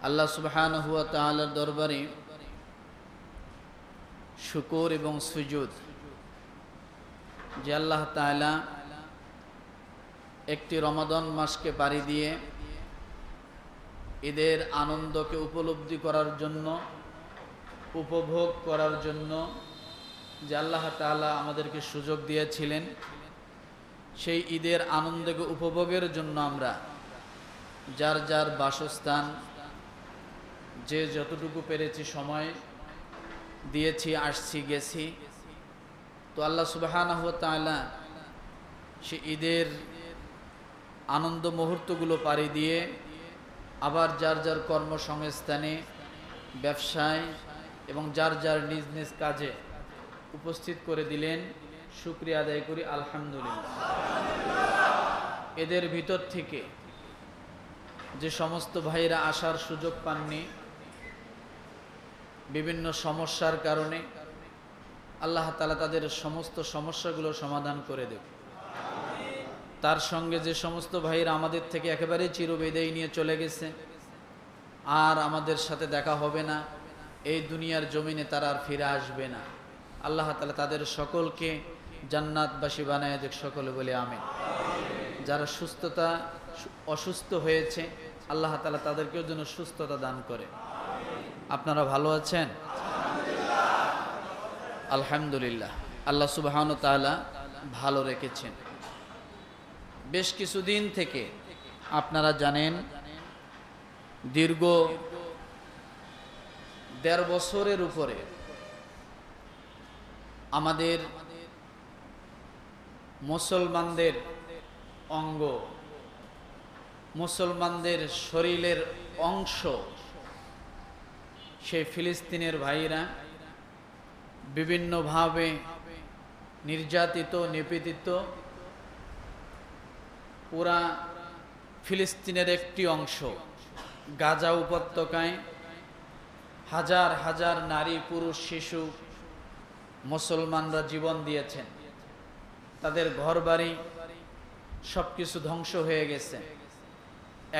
আল্লাহ সুবহানাহু ওয়া তাআলার দরবারে শুকর এবং সুজুদ যে আল্লাহ তাআলা একটি রমাদান মাসকে পাড়ি দিয়ে ঈদের আনন্দকে উপলব্ধি করার জন্য, উপভোগ করার জন্য যে আল্লাহ তাআলা আমাদেরকে সুযোগ দিয়েছিলেন, সেই ঈদের আনন্দকে উপভোগের জন্য আমরা যার যার বাসস্থান যে যতটুকু পেরেছি সময় দিয়েছি, আসছি, গেছি। তো আল্লাহ সুবহানাহু ওয়া তাআলা সে ঈদের আনন্দ মুহূর্তগুলো পাড়ি দিয়ে আবার যার যার কর্মসংস্থানে, ব্যবসায় এবং যার যার নিজ নিজ কাজে উপস্থিত করে দিলেন। শুকরিয়া আদায় করি, আলহামদুলিল্লাহ। এদের ভিতর থেকে যে সমস্ত ভাইরা আসার সুযোগ পাননি বিভিন্ন সমস্যার কারণে, আল্লাহ তাআলা তাদের সমস্ত সমস্যাগুলো সমাধান করে দেব। তার সঙ্গে যে সমস্ত ভাইরা আমাদের থেকে একেবারে চিরবিদায় নিয়ে চলে গেছে, আর আমাদের সাথে দেখা হবে না, এই দুনিয়ার জমিনে তারা আর ফিরে আসবে না, আল্লাহ তাআলা তাদের সকলকে জান্নাতবাসী বানায় দেখ, সকলে বলে আমিন। যারা অসুস্থ হয়েছে, আল্লাহ তাআলা তাদেরকেও যেন সুস্থতা দান করে। আপনারা ভালো আছেন? আলহামদুলিল্লাহ। আল্লাহ সুবহানাহু ওয়া তাআলা ভালো রেখেছেন। বেশ কিছুদিন থেকে আপনারা জানেন, দীর্ঘ ১.৫ বছরের উপরে আমাদের মুসলমানদের অঙ্গ, মুসলমানদের শরীরের অংশ, সেই ফিলিস্তিনের ভাইরা বিভিন্নভাবে নির্যাতিত, নিপীড়িত। পুরা ফিলিস্তিনের একটি অংশ গাজা উপত্যকায় হাজার হাজার নারী, পুরুষ, শিশু মুসলমানরা জীবন দিয়েছেন। তাদের ঘরবাড়ি সবকিছু ধ্বংস হয়ে গেছে,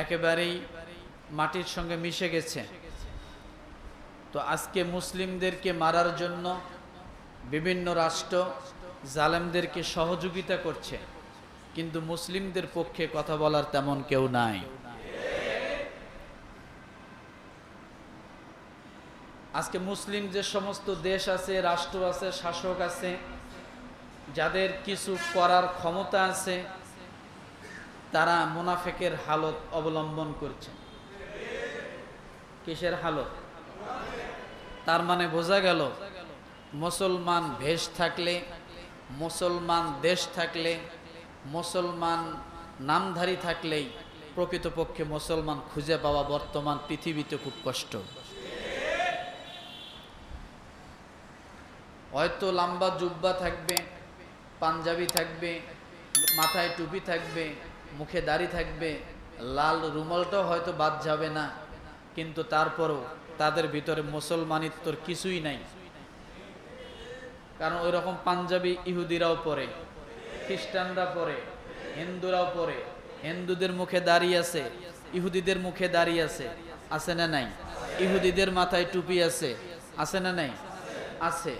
একেবারেই মাটির সঙ্গে মিশে গেছে। তো আজকে মুসলিমদেরকে মারার জন্য বিভিন্ন রাষ্ট্র জালেমদেরকে সহযোগিতা করছে, কিন্তু মুসলিমদের পক্ষে কথা বলার তেমন কেউ নাই। আজকে মুসলিম যে সমস্ত দেশ আছে, রাষ্ট্র আছে, শাসক আছে, যাদের কিছু করার ক্ষমতা আছে, তারা মুনাফিকের হালত অবলম্বন করছে। কিসের হালত? তার মানে বোঝা গেল, মুসলমান ভেষ থাকলে, মুসলমান দেশ থাকলে, মুসলমান নামধারী থাকলেই প্রকৃতপক্ষে মুসলমান খুঁজে পাওয়া বর্তমান পৃথিবীতে খুব কষ্ট। হয়তো লম্বা জুব্বা থাকবে, পাঞ্জাবি থাকবে, মাথায় টুপি থাকবে, মুখে দাড়ি থাকবে, লাল রুমালটাও হয়তো বাদ যাবে না, কিন্তু তারপরও তাদের ভিতরে মুসলমানিত্বর কিছুই নাই। কারণ ওই রকম পাঞ্জাবি ইহুদিরাও পরে, খ্রিস্টানরা পরে, হিন্দুরাও পরে। হিন্দুদের মুখে দাঁড়িয়ে আছে, ইহুদিদের মুখে দাঁড়িয়ে আছে, আছে না নাই? ইহুদিদের মাথায় টুপি আছে, আছে না নাই? আছে।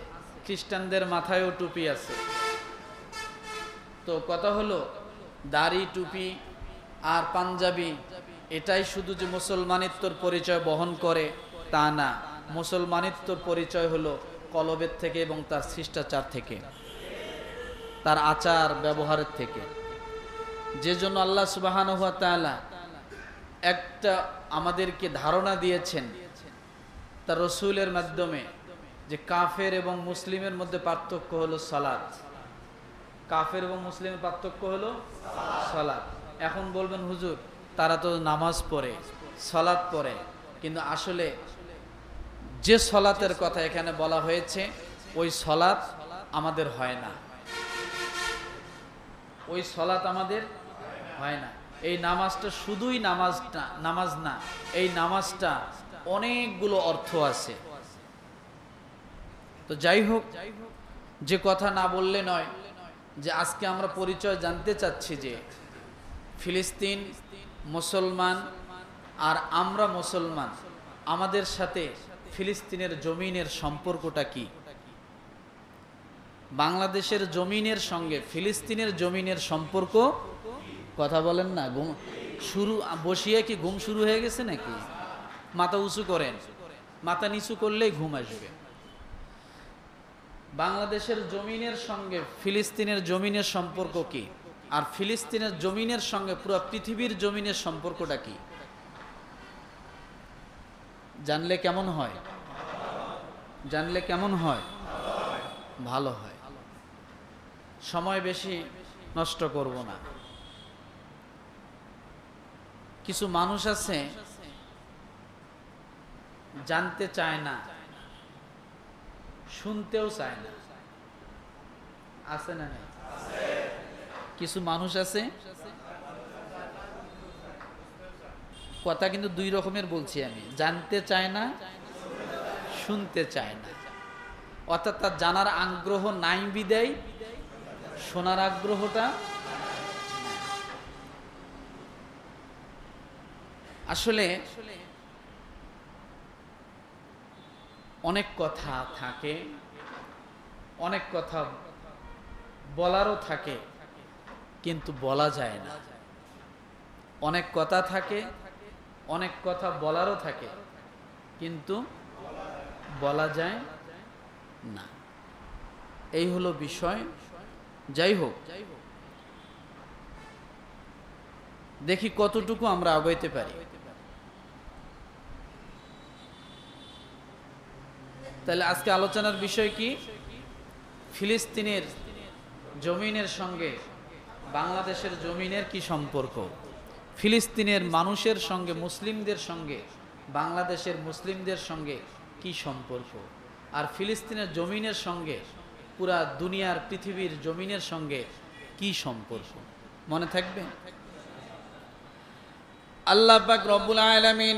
খ্রিস্টানদের মাথায়ও টুপি আছে। তো কথা হলো, দাড়ি, টুপি আর পাঞ্জাবি এটাই শুধু যে মুসলমানিত্বর পরিচয় বহন করে তা না। মুসলমানিত্বর পরিচয় হলো কলবের থেকে এবং তার শিষ্টাচার থেকে, তার আচার ব্যবহারের থেকে। যে জন্য আল্লাহ সুবহানাহু ওয়া তাআলা একটা আমাদেরকে ধারণা দিয়েছেন তার রসুলের মাধ্যমে, যে কাফের এবং মুসলিমের মধ্যে পার্থক্য হলো সালাত। কাফের এবং মুসলিমের পার্থক্য হলো সালাত। এখন বলবেন, হুজুর তারা তো নামাজ পড়ে, সালাত পড়ে, কিন্তু আসলে যে সালাতের কথা এখানে বলা হয়েছে ওই সালাত আমাদের হয় না, ওই সালাত আমাদের হয় না। এই নামাজটা শুধুই নামাজ না, এই নামাজটা অনেকগুলো অর্থ আছে। তো যাই হোক, যে কথা না বললে নয়, যে আজকে আমরা পরিচয় জানতে চাচ্ছি যে ফিলিস্তিন মুসলমান আর আমরা মুসলমান আমাদের সাথে ফিলিস্তিনের জমিনের সম্পর্কটা কি? বাংলাদেশের জমিনের সঙ্গে ফিলিস্তিনের জমিনের সম্পর্ক, কথা বলেন না। ঘুম শুরু, বসিয়ে কি ঘুম শুরু হয়ে গেছে নাকি? মাথা উঁচু করেন, মাথা নিচু করলেই ঘুম আসবে। বাংলাদেশের জমিনের সঙ্গে ফিলিস্তিনের জমিনের সম্পর্ক কি, আর ফিলিস্তিনের জমিনের সঙ্গে পুরো পৃথিবীর জমিনের সম্পর্কটা কি? জানলে কেমন হয়? জানলে কেমন হয়? ভালো হয়। সময় বেশি নষ্ট করব না। কিছু মানুষ আছে জানতে চায় না, শুনতেও চায় না, আছে না? কিছু মানুষ আছে, কথা কিন্তু দুই রকমের বলছি আমি, জানতে চায় না, শুনতে চায় না। অর্থাৎ তার জানার আগ্রহ নাই বিদায় শোনার আগ্রহটা। আসলে অনেক কথা থাকে, অনেক কথা বলারও থাকে, কিন্তু বলা যায় না। অনেক কথা থাকে, অনেক কথা বলারও থাকে, কিন্তু বলা যায় না। এই হলো বিষয়। যাই হোক, দেখি কতটুকু আমরা আগাইতে পারি। তাহলে আজকে আলোচনার বিষয় কি? ফিলিস্তিনের জমিনের সঙ্গে বাংলাদেশের জমিনের কি সম্পর্ক, ফিলিস্তিনের মানুষের সঙ্গে মুসলিমদের সঙ্গে বাংলাদেশের মুসলিমদের সঙ্গে কি সম্পর্ক, আর ফিলিস্তিনের জমিনের সঙ্গে পুরা দুনিয়ার পৃথিবীর জমিনের সঙ্গে কি সম্পর্ক। মনে থাকবে? আল্লাহ পাক রব্বুল আলামিন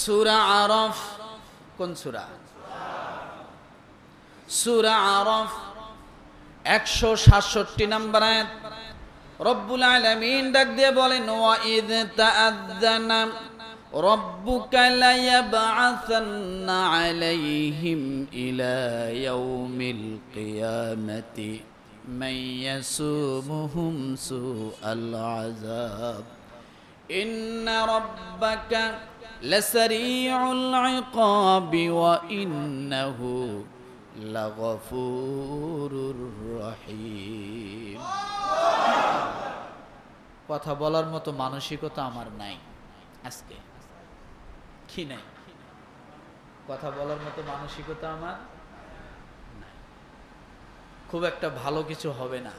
সূরা আরাফ, কোন সূরা? সূরা আরাফ 167 নম্বর আয়াত রব্বুল আলামিন ডাক দিয়ে বলেন, ওয়া ইয তাআযানা রাব্বুকা লায়াবআসান্না আলাইহিম ইলা ইয়াউমিল কিয়ামাতি মান ইয়াসুমুহুম সুআল আযাব ইন্না রাব্বাকা লাসারিউল ইকাবি ওয়া ইন্নাহু লাগফুরুর রহিম। কথা বলার মতো মানসিকতা আমার নাই আজকে। কি নাই? কথা বলার মতো মানসিকতা আমার নাই। খুব একটা ভালো কিছু হবে না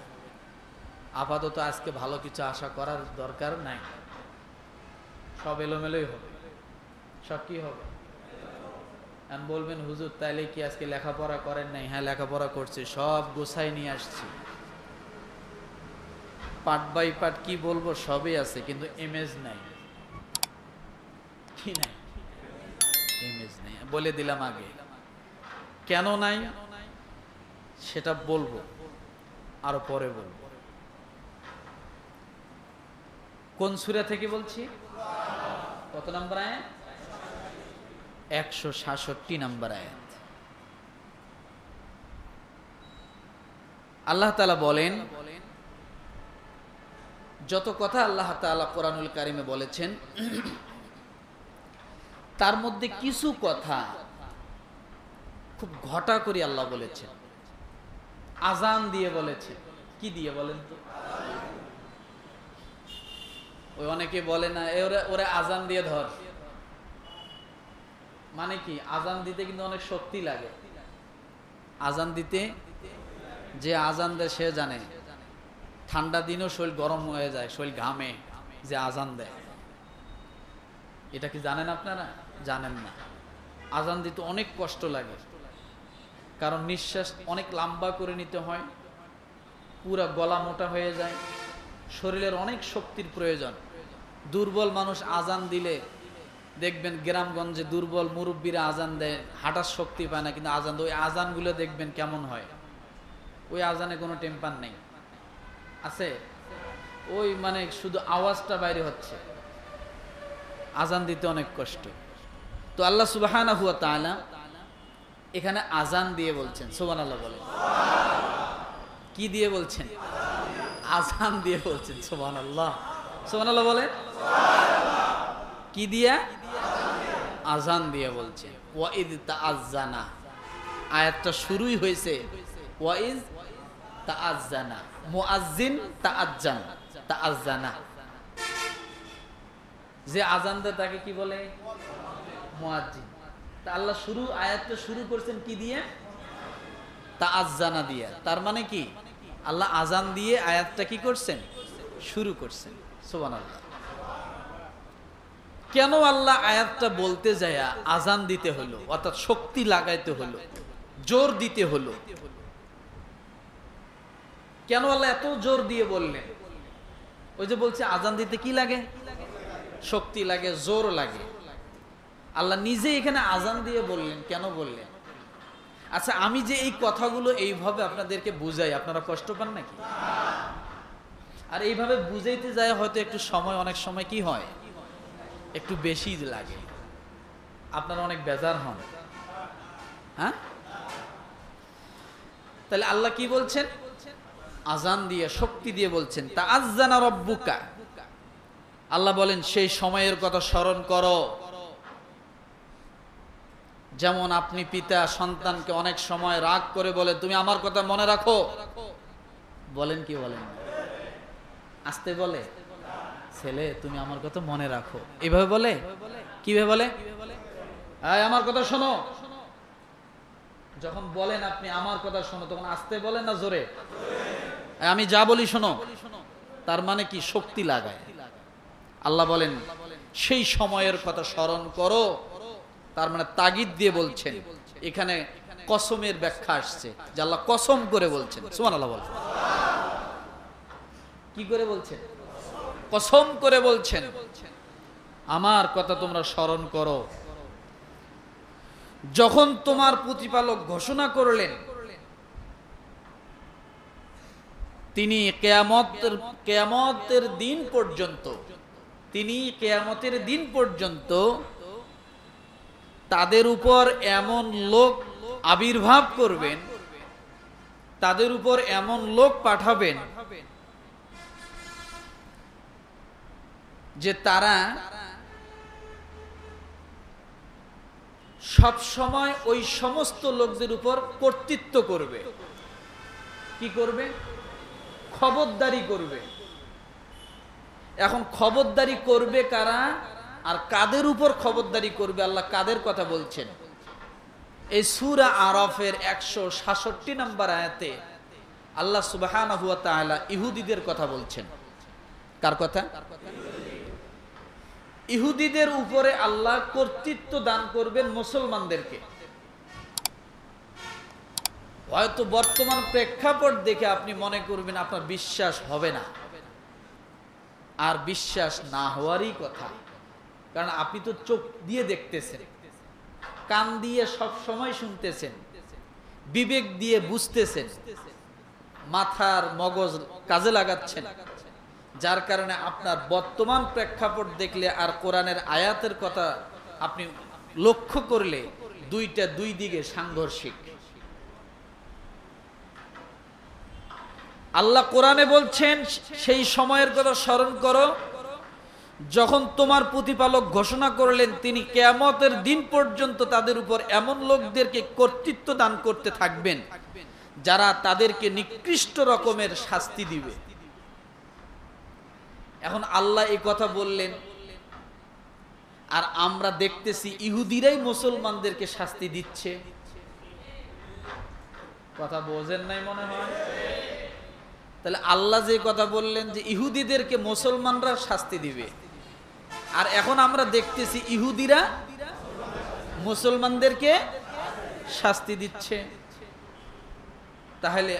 আপাতত। আজকে ভালো কিছু আশা করার দরকার নাই। সব এলোমেলোই হবে। সব কি হবে? আমি বলবেন, হুজুর তাইলে কি আজকে লেখাপড়া করেন নাই? হ্যাঁ, লেখাপড়া করছি, সব গোছাই নিয়ে আসছি, পার্ট বাই পার্ট কি বলবো সবই আছে, কিন্তু ইমেজ নাই। কি নাই? ইমেজ নাই। বলে দিলাম আগে, কেন নাই সেটা বলবো, আরো পরে বলবো। কোন সূরা থেকে বলছি? কত নম্বর আয়াত? 167 নম্বর আয়াত। আল্লাহ তাআলা বলেন, যত কথা আল্লাহ তাআলা কোরআনুল কারিমে বলেছেন তার মধ্যে কিছু কথা খুব ঘটা করে আল্লাহ বলেছেন, আজান দিয়ে বলেছেন। কি দিয়ে বলেন তো? ওই অনেকে বলে না, ওরে আজান দিয়ে ধর। মানে কি? আজান দিতে কিন্তু অনেক শক্তি লাগে। আজান দিতে যে আজান দেয় সে জানে, ঠান্ডা দিনও শরীর গরম হয়ে যায়, শরীর ঘামে যে আজান দেয়। এটা কি জানেন আপনারা? জানেন না। আজান দিতে অনেক কষ্ট লাগে, কারণ নিঃশ্বাস অনেক লম্বা করে নিতে হয়, পুরা গলা মোটা হয়ে যায়, শরীরের অনেক শক্তির প্রয়োজন। দুর্বল মানুষ আজান দিলে দেখবেন, গ্রামগঞ্জে দুর্বল মুরব্বীরা আজান দেয়, হাঁটার শক্তি পায় না, কিন্তু আজান দেয়। ওই আজানগুলো দেখবেন কেমন হয়, ওই আজানে কোনো টেম্পার নেই, আছে ওই মানে শুধু আওয়াজটা বাইরে হচ্ছে। আজান দিতে অনেক কষ্ট। তো আল্লাহ সুবহানাহু ওয়া তাআলা এখানে আজান দিয়ে বলছেন, সুবহানাল্লাহ বলেন। কি দিয়ে বলছেন? আজান দিয়ে বলছেন। সুবহানাল্লাহ, সুবহানাল্লাহ বলেন। কি দিয়া? আজান দিয়ে বলছেন। ওয়াইদ তাআজ্জানা, আয়াতটা শুরুই হয়েছে ওয়াইজ তাআজ্জানা, মুআজ্জিন তাআজ্জান, তাআজ্জানা। যে আজান দেয় তাকে কি বলে? মুআজ্জিন। তা আল্লাহ আয়াতটা শুরু করছেন কি দিয়ে? তাআজ্জানা দিয়ে। তার মানে কি আল্লাহ আজান দিয়ে আয়াতটা কি করছেন? শুরু করছেন। সুবহানাল্লাহ। কেন আল্লাহ আয়াতটা বলতে যায় আজান দিতে হলো, অর্থাৎ শক্তি লাগাইতে হলো, জোর দিতে হলো? কেন আল্লাহ এত জোর দিয়ে বললেন? ওই যে বলছে আজান দিতে কি লাগে? শক্তি লাগে, জোর লাগে। আল্লাহ নিজে এখানে আজান দিয়ে বললেন, কেন বললেন? আচ্ছা, আমি যে এই কথাগুলো এইভাবে আপনাদেরকে বুঝাই, আপনারা কষ্ট পান নাকি? আর এইভাবে বুঝাইতে যায় হয়তো একটু সময়, অনেক সময় কি হয়, একটু বেশি লাগে, আপনারা অনেক বেজার হন। হ্যাঁ, তাহলে আল্লাহ কি বলছেন? আজান দিয়ে, শক্তি দিয়ে বলছেন। তাআজ্জানা রাব্বুকা, আল্লাহ বলেন সেই সময়ের কথা স্মরণ করো। যেমন আপনি পিতা সন্তানকে অনেক সময় রাগ করে বলে, তুমি আমার কথা মনে রাখো। বলেন কি বলেন? আস্তে বলে, ছেলে তুমি আমার কথা মনে রাখো, এইভাবে বলে। কিভাবে বলে? আমার কথা শোনো। যখন বলেন আপনি আমার কথা শোনো, তখন আস্তে বলেন না জোরে? আমি যা বলি শোনো। তার মানে কি? শক্তি লাগায়। আল্লাহ বলেন সেই সময়ের কথা স্মরণ করো, তার মানে তাগিদ দিয়ে বলছেন। এখানে কসমের ব্যাখ্যা আসছে, যে আল্লাহ কসম করে বলছেন। সুবহানাল্লাহ বলেন। কি করে বলছেন? কসম করে বলছেন, আমার কথা তোমরা স্মরণ করো। যখন তোমার প্রতিপালক ঘোষণা করলেন তিনি কিয়ামতের দিন পর্যন্ত, তিনি কিয়ামতের দিন পর্যন্ত তাদের উপর এমন লোক আবির্ভাব করবেন, তাদের উপর এমন লোক পাঠাবেন যে তারা সব সময় ওই সমস্ত লোকদের উপর কর্তৃত্ব করবে। কি করবে? খবরদারি করবে। এখন খবরদারি করবে কারা আর কাদের উপর খবরদারি করবে? আল্লাহ কাদের কথা বলছেন? এই সূরা আরাফের 166 নম্বর আয়াতে আল্লাহ সুবহানাহু ওয়া তাআলা ইহুদিদের কথা বলছেন। কার কথা? ইহুদিদের উপরে আল্লাহ কর্তৃত্ব দান করবেন মুসলমানদেরকে। হয়তো বর্তমান প্রেক্ষাপট দেখে আপনি মনে করবেন আপনার বিশ্বাস হবে না, আর বিশ্বাস না হওয়ারই কথা। কারণ আপনি তো চোখ দিয়ে দেখতেছেন, কান দিয়ে সব সময় শুনতেছেন, বিবেক দিয়ে বুঝতেছেন, মাথার মগজ কাজে লাগাচ্ছেন, যার কারণে আপনার বর্তমান প্রেক্ষাপট দেখলে আর কোরআনের আয়াতের কথা আপনি লক্ষ্য করলে দুইটা দুই দিকে সাংঘর্ষিক। আল্লাহ কোরআনে বলছেন সেই সময়ের কথা স্মরণ করো যখন তোমার প্রতিপালক ঘোষণা করলেন তিনি কিয়ামতের দিন পর্যন্ত তাদের উপর এমন লোকদেরকে কর্তৃত্ব দান করতে থাকবেন যারা তাদেরকে নিকৃষ্ট রকমের শাস্তি দিবে। এখন আল্লাহ এই কথা বললেন, আর আমরা দেখতেছি ইহুদিরাই মুসলমানদেরকে শাস্তি দিচ্ছে। কথা বোঝেন নাই মনে হয়? তাহলে আল্লাহ যে কথা বললেন যে ইহুদিদেরকে মুসলমানরা শাস্তি দিবে, আর এখন আমরা দেখতেছি ইহুদিরা মুসলমানদেরকে শাস্তি দিচ্ছে। তাহলে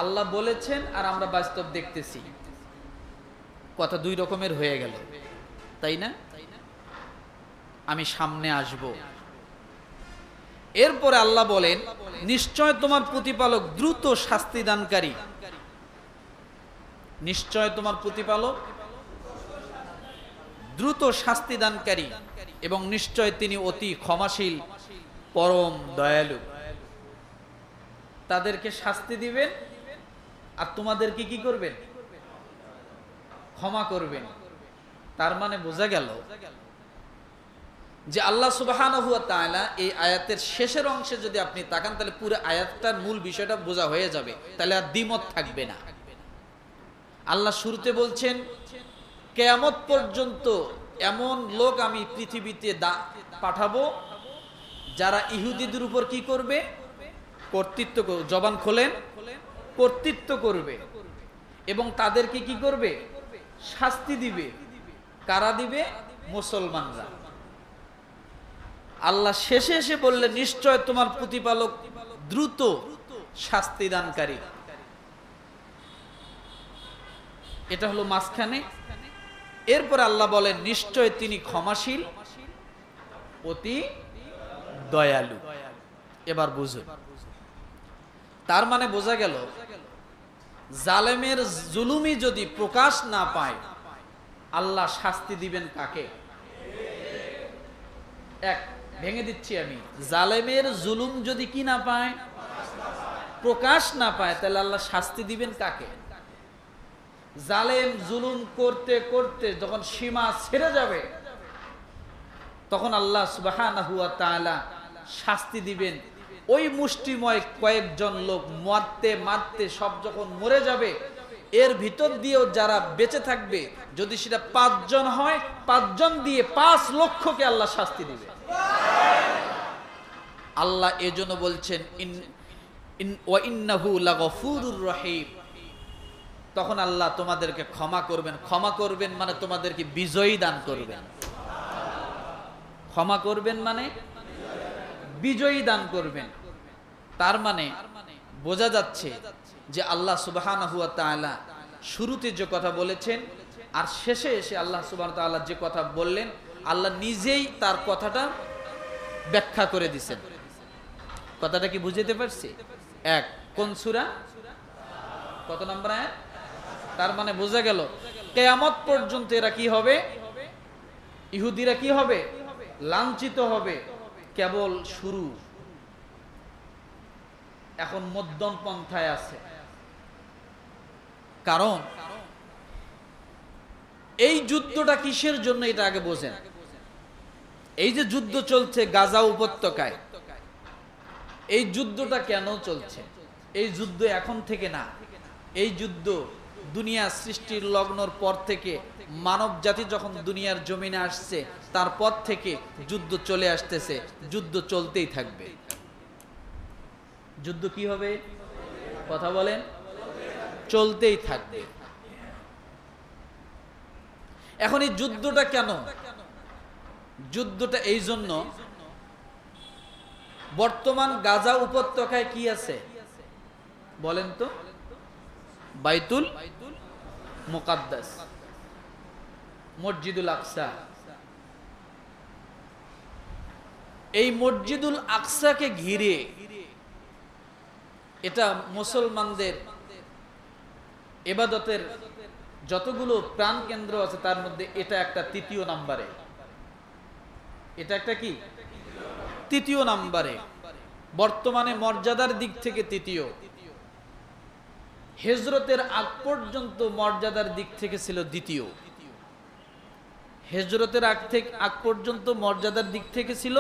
আল্লাহ বলেছেন আর আমরা বাস্তব দেখতেছি, কথা দুই রকমের হয়ে গেল, তাই না? আমি সামনে আসব। এরপরে আল্লাহ বলেন নিশ্চয় তোমার প্রতিপালক দ্রুত শাস্তি দানকারী। নিশ্চয় তোমার প্রতিপালক দ্রুত শাস্তি দানকারী এবং নিশ্চয় তিনি অতি ক্ষমাশীল পরম দয়ালু। তাদেরকে শাস্তি দিবেন আর তোমাদেরকে কি করবেন? ক্ষমা করবেন। তার মানে বোঝা গেল যে আল্লাহ সুবহানাহু ওয়া তাআলা এই আয়াতের শেষের অংশে যদি আপনি তাকান তাহলে পুরো আয়াতটার মূল বিষয়টা বোঝা হয়ে যাবে, তাহলে আর দ্বিমত থাকবে না। আল্লাহ শুরুতে বলছেন কিয়ামত পর্যন্ত এমন লোক আমি পৃথিবীতে পাঠাবো যারা ইহুদিদের উপর কি করবে? কর্তৃত্ব। জবান খোলেন, কর্তৃত্ব করবে এবং তাদেরকে কি করবে? শাস্তি দিবে। কারা দিবে? মুসলমানরা। আল্লাহ শেষে এসে বললেন নিশ্চয় তোমার প্রতিপালক দ্রুত শাস্তি দানকারী। এটা হলো মাঝখানে। এরপর আল্লাহ বলেন নিশ্চয় তিনি ক্ষমাশীল অতি দয়ালু। এবার বুঝুন, তার মানে বোঝা গেল জালেমের জুলুমি যদি প্রকাশ না পায় আল্লাহ শাস্তি দিবেন কাকে? এক, ভেঙে দিচ্ছি আমি, জালেমের জুলুম যদি কি না পায়? প্রকাশ না পায়, তাহলে আল্লাহ শাস্তি দিবেন কাকে? জালেম জুলুম করতে করতে যখন সীমা ছেড়ে যাবে তখন আল্লাহ সুবহানাহু ওয়া তাআলা শাস্তি দিবেন। ওই মুষ্টিময় কয়েকজন লোক মারতে মারতে সব যখন মরে যাবে, এর ভিতর দিয়েও যারা বেঁচে থাকবে, যদি সেটা 5 জন হয়, 5 জন দিয়ে 5 লক্ষকে আল্লাহ শাস্তি দিবে। আল্লাহ এজন্য বলছেন ওয়া ইন্নাহু লাগফুরুর রহিম। তখন আল্লাহ তোমাদেরকে ক্ষমা করবেন। ক্ষমা করবেন মানে তোমাদেরকে বিজয়ী দান করবেন। ক্ষমা করবেন মানে বিজয়ী দান করবেন। তার মানে বোঝা যাচ্ছে যে আল্লাহ সুবহানাহু ওয়া তাআলা শুরুতে যে কথা বলেছেন আর শেষে এসে আল্লাহ সুবহানাহু ওয়া তাআলা যে কথা বললেন, আল্লাহ নিজেই তার কথাটা ব্যাখ্যা করে দিয়েছেন। কথাটা কি বুঝতে পারছি? এক, কোন সূরা? কত নম্বর আয়াত? তার মানে বোঝা গেল কিয়ামত পর্যন্ত এরা কি হবে? ইহুদিরা কি হবে? লাঞ্ছিত হবে। কেবল শুরু, এখন মধ্যম পন্থায় আছে। কারণ এই যুদ্ধটা কিসের জন্য এটা আগে বোঝেন। এই যে যুদ্ধ চলছে গাজা উপত্যকায়, এই যুদ্ধটা কেন চলছে? এই যুদ্ধ এখন থেকে না, এই যুদ্ধ দুনিয়া সৃষ্টির লগ্নর পর থেকে, মানব জাতি যখন দুনিয়ার জমিনে আসছে তারপর থেকে যুদ্ধ চলে আসতেছে, যুদ্ধ চলতেই থাকবে। যুদ্ধ কি হবে? কথা বলেন। চলতেই থাকবে। এখন এই যুদ্ধটা কেন? যুদ্ধটা এই জন্য, বর্তমান গাজা উপত্যকায় কি আছে বলেন তো? বাইতুল মুকাদ্দাস, মসজিদুল আকসা। এই মসজিদুল আকসাকে ঘিরে এটা মুসলমানদের ইবাদতের যতগুলো প্রাণ কেন্দ্র আছে তার মধ্যে এটা একটা 3য় নম্বরে। এটা একটা কি? 3য় নম্বরে। বর্তমানে মর্যাদার দিক থেকে 3য়। হিজরতের আগ পর্যন্ত মর্যাদার দিক থেকে ছিল 2য়। হিজরতের আগ পর্যন্ত মর্যাদার দিক থেকে ছিল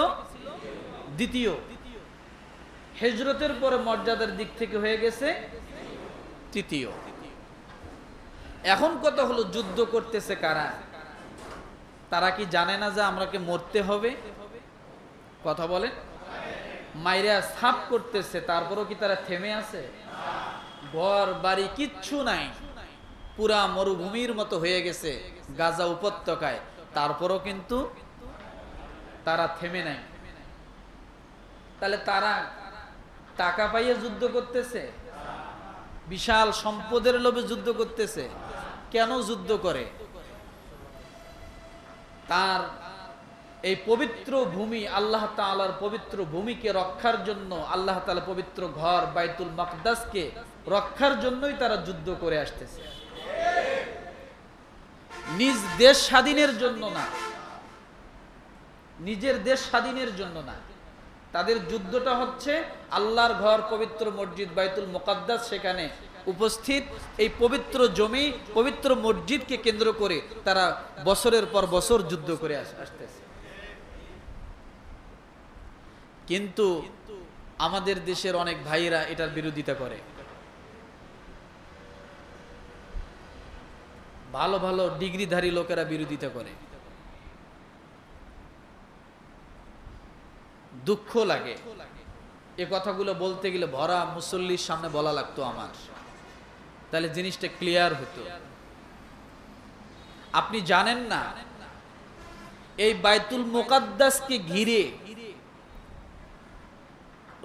2য়। হিজরতের পরে মর্যাদার দিক থেকে হয়ে গেছে 3য়। এখন কথা হলো যুদ্ধ করতেছে কারা? তারা কি জানে না যে আমরাকে মরতে হবে? কথা বলেন। মাইরা সাফ করতেছে, তারপরও কি তারা থেমে আছে? ঘর বাড়ি কিচ্ছু নাই, পুরা মরুভূমির মতো হয়ে গেছে গাজা উপত্যকায়, তারপরও কিন্তু তারা থেমে নাই। তাহলে তারা টাকা পাইয়ে যুদ্ধ করতেছে, বিশাল সম্পদের লোভে যুদ্ধ করতেছে। কেন যুদ্ধ করে? তার এই পবিত্র ভূমি, আল্লাহ তাআলার পবিত্র ভূমিকে রক্ষার জন্য, আল্লাহ তাআলা পবিত্র ঘর বাইতুল মাকদাসকে রক্ষার জন্যই তারা যুদ্ধ করে আসতেছে। নিজ দেশ স্বাধীনের জন্য না, নিজের দেশ স্বাধীনের জন্য না, তাদের যুদ্ধটা হচ্ছে আল্লাহর ঘর পবিত্র মসজিদ বাইতুল মুকাদ্দাস, সেখানে উপস্থিত এই পবিত্র জমি পবিত্র মসজিদকে কেন্দ্র করে তারা বছরের পর বছর যুদ্ধ করে আসতেছে। কিন্তু আমাদের দেশের অনেক ভাইরা এটার বিরোধিতা করে। ভালো ভালো ডিগ্রিধারী লোকেরা বিরোধিতা করে। দুঃখ লাগে, এ কথাগুলো বলতে গেলে ভরা মুসল্লির সামনে বলা লাগতো আমার, তাহলে জিনিসটা ক্লিয়ার হতো। আপনি জানেন না এই বাইতুল মুকাদ্দাসকে ঘিরে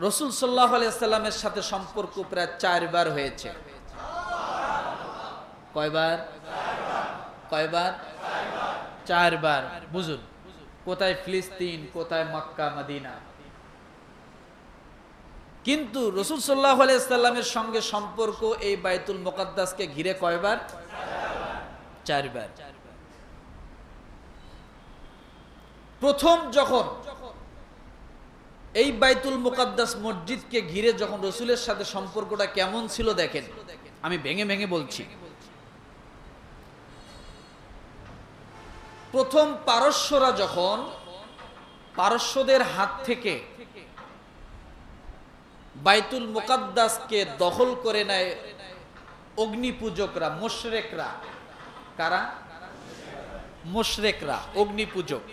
রাসূল সাল্লাল্লাহু আলাইহি ওয়াসাল্লামের সাথে সম্পর্ক প্রায় 4 বার হয়েছে। কয়বার? 4 বার। বুঝুন, কোথায় ফিলিস্তিন, কোথায় মক্কা মদিনা। কিন্তু রাসূল সাল্লাল্লাহু আলাইহি ওয়াসাল্লামের সঙ্গে সম্পর্ক এই বাইতুল মুকাদ্দাসকে ঘিরে কয়বার? 4 বার। প্রথম যখন এই বাইতুল মুকাদ্দাস মসজিদকে ঘিরে যখন রাসূলের সাথে সম্পর্কটা কেমন ছিল দেখেন, আমি ভেঙে ভেঙে বলছি। প্রথম পারস্যরা যখন পারস্যদের হাত থেকে বাইতুল মুকাদ্দাসকে দখল করে নেয় অগ্নিপূজকরা, মুশরিকরা। কারা? মুশরিকরা, অগ্নিপূজক।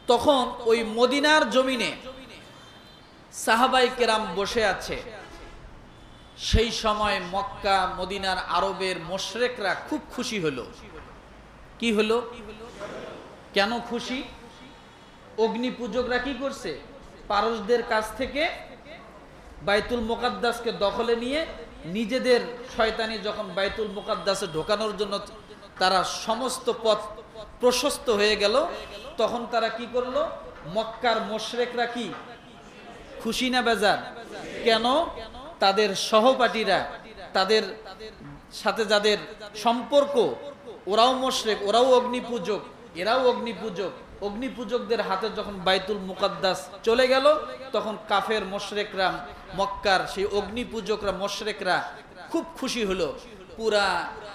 তখন ওই মদিনার জমিনে সাহাবায়ে কেরাম বসে আছে। সেই সময় মক্কা মদিনার আরবের মুশরিকরা খুব খুশি হলো। কি হলো? কেন খুশি? অগ্নিপূজকরা কি করছে? পারস্যদের কাছ থেকে বাইতুল মুকাদ্দাসকে দখলে নিয়ে নিজেদের শয়তানি যখন বাইতুল মুকাদ্দাসে ঢোকানোর জন্য তারা সমস্ত পথ প্রশস্ত হয়ে গেল, তখন তারা কি করলো? মক্কার মুশরিকরা কি খুশি না বেজার? কেন? তাদের সহপাঠীরা, তাদের সাথে যাদের সম্পর্ক, ওরাও মুশরিক, ওরাও অগ্নিপূজক, এরাও অগ্নিপূজক। অগ্নিপূজকদের হাতে যখন বাইতুল মুকাদ্দাস চলে গেল, তখন কাফের মুশরিকরা, মক্কার সেই অগ্নিপূজকরা, মুশরিকরা খুব খুশি হলো। পুরা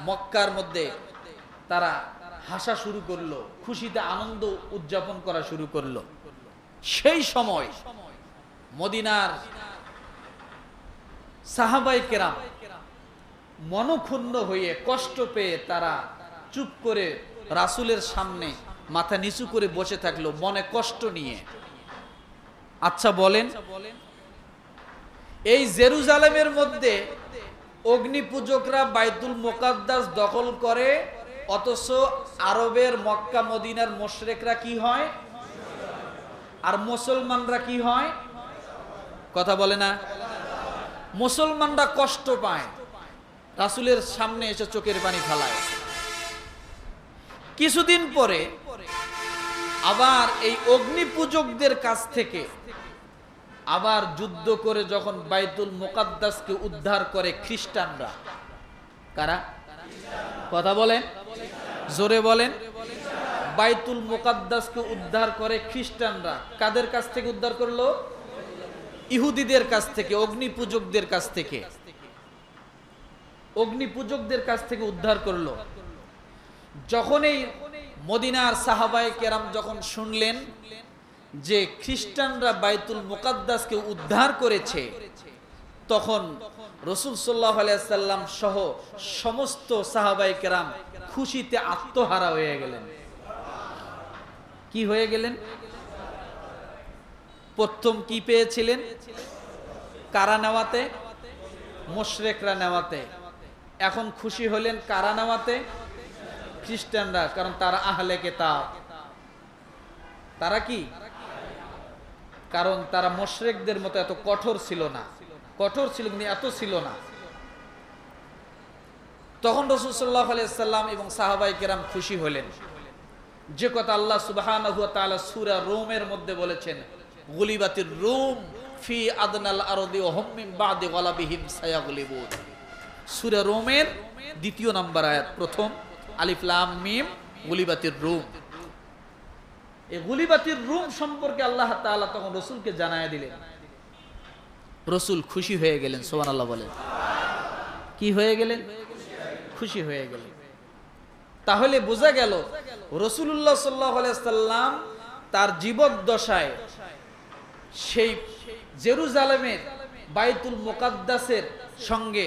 মক্কার মধ্যে তারা হাসা শুরু করলো, খুশিতে আনন্দ উদযাপন করা শুরু করলো। সেই সময় মদিনার সাহাবায়ে কেরাম মনক্ষুণ্ণ হয়ে, কষ্ট পেয়ে তারা চুপ করে রাসূলের সামনে মাথা নিচু করে বসে থাকলো, মনে কষ্ট নিয়ে। আচ্ছা বলেন, এই জেরুজালেমের মধ্যে অগ্নিপূজকরা বাইতুল মুকাদ্দাস দখল করে, অথচ আরবের মক্কা মদিনার মুশরিকরা কি হয়? আর মুসলমানরা কি হয়? কথা বলে না? মুসলমানরা কষ্ট পায়, রাসূলের সামনে এসে চোখের পানি ফেলায়। কিছুদিন পরে আবার এই অগ্নিপূজকদের কাছ থেকে আবার যুদ্ধ করে যখন বাইতুল মুকাদ্দাসকে উদ্ধার করে খ্রিস্টানরা। কারা? কথা বলেন, জোরে বলেন। বাইতুল মুকাদ্দাসকে উদ্ধার করে খ্রিস্টানরা। কাদের কাছ থেকে উদ্ধার করলো? ইহুদিদের কাছ থেকে, অগ্নিপূজকদের কাছ থেকে। অগ্নিপূজকদের কাছ থেকে উদ্ধার করলো। যখন এই মদিনার সাহাবায়ে কেরাম যখন শুনলেন যে খ্রিস্টানরা বাইতুল মুকাদ্দাসকে উদ্ধার করেছে, তখন রাসূল সাল্লাল্লাহু আলাইহি ওয়াসাল্লাম সহ সমস্ত সাহাবায়ে কেরাম খুশিতে আত্মহারা হয়ে গেলেন। কি হয়ে গেলেন? প্রথম কি পেয়েছিলেন? কারা নেওয়াতে? মুশরিকরা নেওয়াতে। এখন খুশি হলেন কারা নেওয়াতে? খ্রিস্টানরা, কারণ তারা আহলে কিতাব। তারা কি? কারণ তারা মুশরিকদের মতো এত কঠোর ছিল না। কঠোর ছিল কিন্তু এত ছিল না। তখন রাসূল সাল্লাল্লাহু আলাইহি ওয়াসাল্লাম এবং সাহাবায়ে কেরাম খুশি হলেন। যে কথা আল্লাহ সুবহানাহু ওয়া তাআলা সূরা রুমের মধ্যে বলেছেন, গুলিবাতির রুম ফি আদনাল আরদি ওয়া হুম মিন বাদি গালাবিহিম সায়াগলিবুন। সূরা রোমের 2 নম্বর আয়াত, প্রথম আলিফ লাম মিম গুলিবাতির রুম। এই গুলিবাতির রুম সম্পর্কে আল্লাহ তাআলা তখন রাসূলকে জানায় দিলেন। রাসূল খুশি হয়ে গেলেন, সুবহানাল্লাহ বলেন। কি হয়ে গেলেন? খুশি হয়ে গেলেন। তাহলে বোঝা গেল রাসূলুল্লাহ সাল্লাল্লাহু আলাইহি সাল্লাম তার জীবদ্দশায় সেই জেরুজালেমের বাইতুল মুকাদ্দাসের সঙ্গে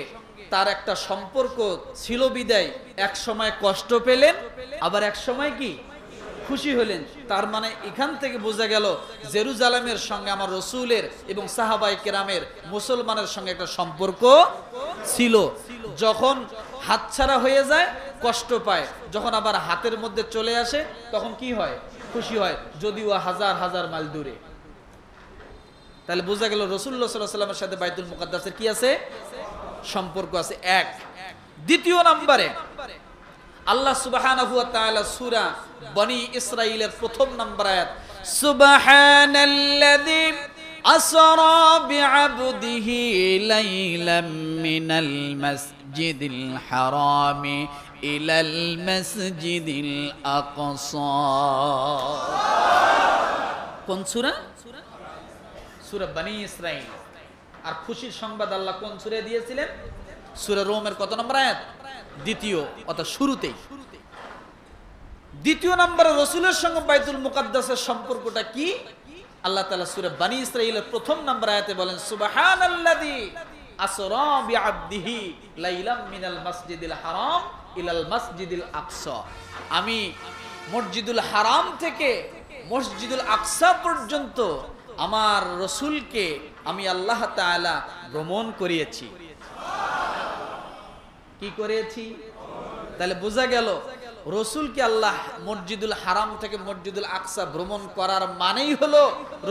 তার একটা সম্পর্ক ছিল বিদায় এক সময় কষ্ট পেলেন, আবার এক সময় কি খুশি হলেন। তার মানে এখান থেকে বোঝা গেল জেরুজালেমের সঙ্গে আমার রাসূলের এবং সাহাবায়ে কেরামের মুসলমানের সঙ্গে একটা সম্পর্ক ছিল। যখন হাতছাড়া হয়ে যায় কষ্ট পায়, যখন আবার হাতের মধ্যে চলে আসে তখন কি হয়? খুশি হয়, যদিও হাজার হাজার মাইল দূরে। তাহলে বোঝা গেল রাসূলুল্লাহ সাল্লাল্লাহু আলাইহি ওয়াসাল্লামের সাথে বাইতুল মুকাদ্দাসের কি আছে? সম্পর্ক আছে। এক। দ্বিতীয় নম্বরে আল্লাহ সুবহানাহু ওয়া তাআলা সূরা বনি ইসরাঈলের প্রথম নম্বর আয়াত, সুবহানাল্লাযী আসরা বিআবদিহি লাইলাম মিনাল মাসজিদিল হারামি ইলাল মাসজিদিল আকসা। কোন সূরা? সূরা বনি ইসরাঈল। আর খুশির সংবাদ আল্লাহ কোন সূরা দিয়েছিলেন? সূরা রোমের কত নম্বর আয়াত? দ্বিতীয়, অর্থাৎ শুরুতেই। দ্বিতীয় নম্বরে রাসূলের সঙ্গে বাইতুল মুকাদ্দাসের সম্পর্কটা কি? আল্লাহ তাআলা সূরা বনি ইসরাঈলের প্রথম নম্বর আয়াতে বলেন, সুবহানাল্লাযী আসরা বিআবদিহি লাইলাম মিনাল মাসজিদিল হারাম ইলাল মাসজিদিল আকসা। আমি মসজিদুল হারাম থেকে মসজিদুল আকসা পর্যন্ত আমার রাসূলকে আমি আল্লাহ তাআলা ভ্রমণ করিয়েছি। কি করেছি? তাহলে বোঝা গেল রাসূলকে আল্লাহ মসজিদুল হারাম থেকে মসজিদুল আকসা ভ্রমণ করার মানেই হলো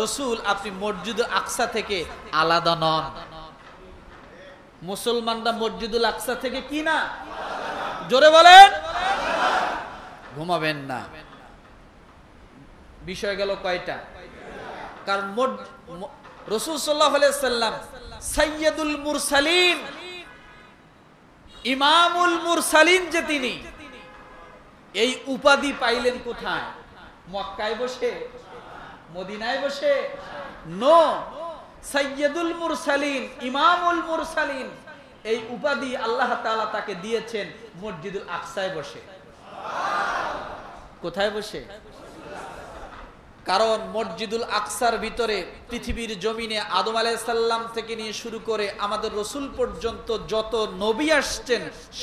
রাসূল আপনি মসজিদুল আকসা থেকে আলাদা নন। মুসলমানরা মসজিদুল আকসা থেকে কি না? জোরে বলেন। ঘুমাবেন না। বিষয় গেল কয়টা? কারণ রাসূল সাল্লাল্লাহু আলাইহি সাল্লাম সাইয়্যিদুল মুরসালিন, ইমামুল মুরসালিন, যে তিনি এই উপাধি পাইলেন কোথায়? মক্কায় বসে? মদিনায় বসে? নো, সাইয়্যিদুল মুরসালিন, ইমামুল মুরসালিন, এই উপাধি আল্লাহ তাআলা তাকে দিয়েছেন মসজিদুল আকসায় বসে। কোথায় বসে? কারণ মসজিদুল আকসার ভিতরে পৃথিবীর জমিনে আদম আলাইহিস সালাম থেকে নিয়ে শুরু করে আমাদের রাসূল পর্যন্ত যত নবী আসছেন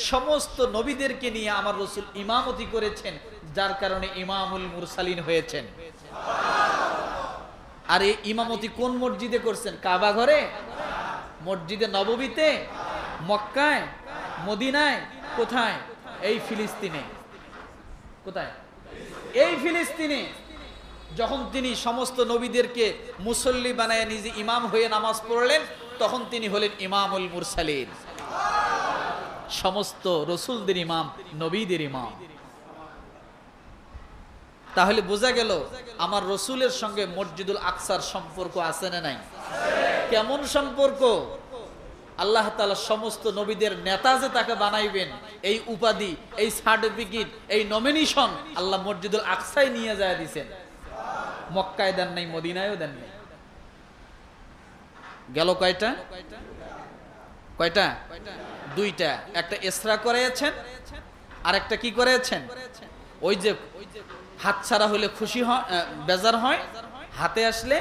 সমস্ত নবীদেরকে নিয়ে আমার রাসূল ইমামতি করেছেন, যার কারণে ইমামুল মুরসালিন হয়েছেন। আর এই ইমামতি কোন মসজিদে করছেন? কাবা ঘরে, মসজিদে নববীতে, মক্কায়, মদিনায়, কোথায়? এই ফিলিস্তিনে। কোথায়? এই ফিলিস্তিনে। যখন তিনি সমস্ত নবীদেরকে মুসল্লি বানায় নিজে ইমাম হয়ে নামাজ পড়লেন, তখন তিনি হলেন ইমামুল মুরসালিন, সমস্ত রাসূলদের ইমাম, নবীদের ইমাম। তাহলে বোঝা গেল আমার রাসূলের সঙ্গে মসজিদুল আকসার সম্পর্ক আছে না নাই? কেমন সম্পর্ক? আল্লাহ তাআলা সমস্ত নবীদের নেতা যে তাকে বানাইবেন, এই উপাধি, এই সার্টিফিকেট, এই নমিনেশন আল্লাহ মসজিদুল আকসায় নিয়ে যায় দিয়েছেন। মক্কায় দেন নাই, মদিনায়ও দেন নাই। গেল কয়টা? কয়টা? দুইটা। একটা ইসরা করেছেন, আর একটা কি করেছেন? ওই যে হাত ছাড়া হলে খুশি হয়, বেজার হয়, হাতে আসলে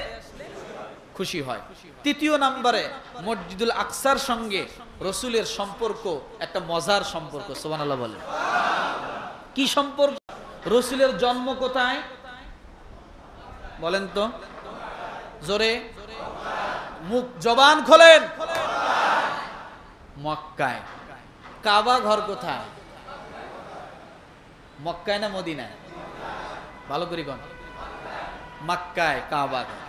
খুশি হয়। তৃতীয় নম্বরে মসজিদুল আকসার সঙ্গে রাসূলের সম্পর্ক একটা মজার সম্পর্ক। সুবহানাল্লাহ বলেন। কি সম্পর্ক? রাসূলের জন্ম কোথায় বলেন তো? জোরে, মুখ জবান খোলেন। মক্কায়। কাবা ঘর কোথায়? মক্কায় না মদিনায়? ভালো করে কোন? মক্কায় কাবা ঘর।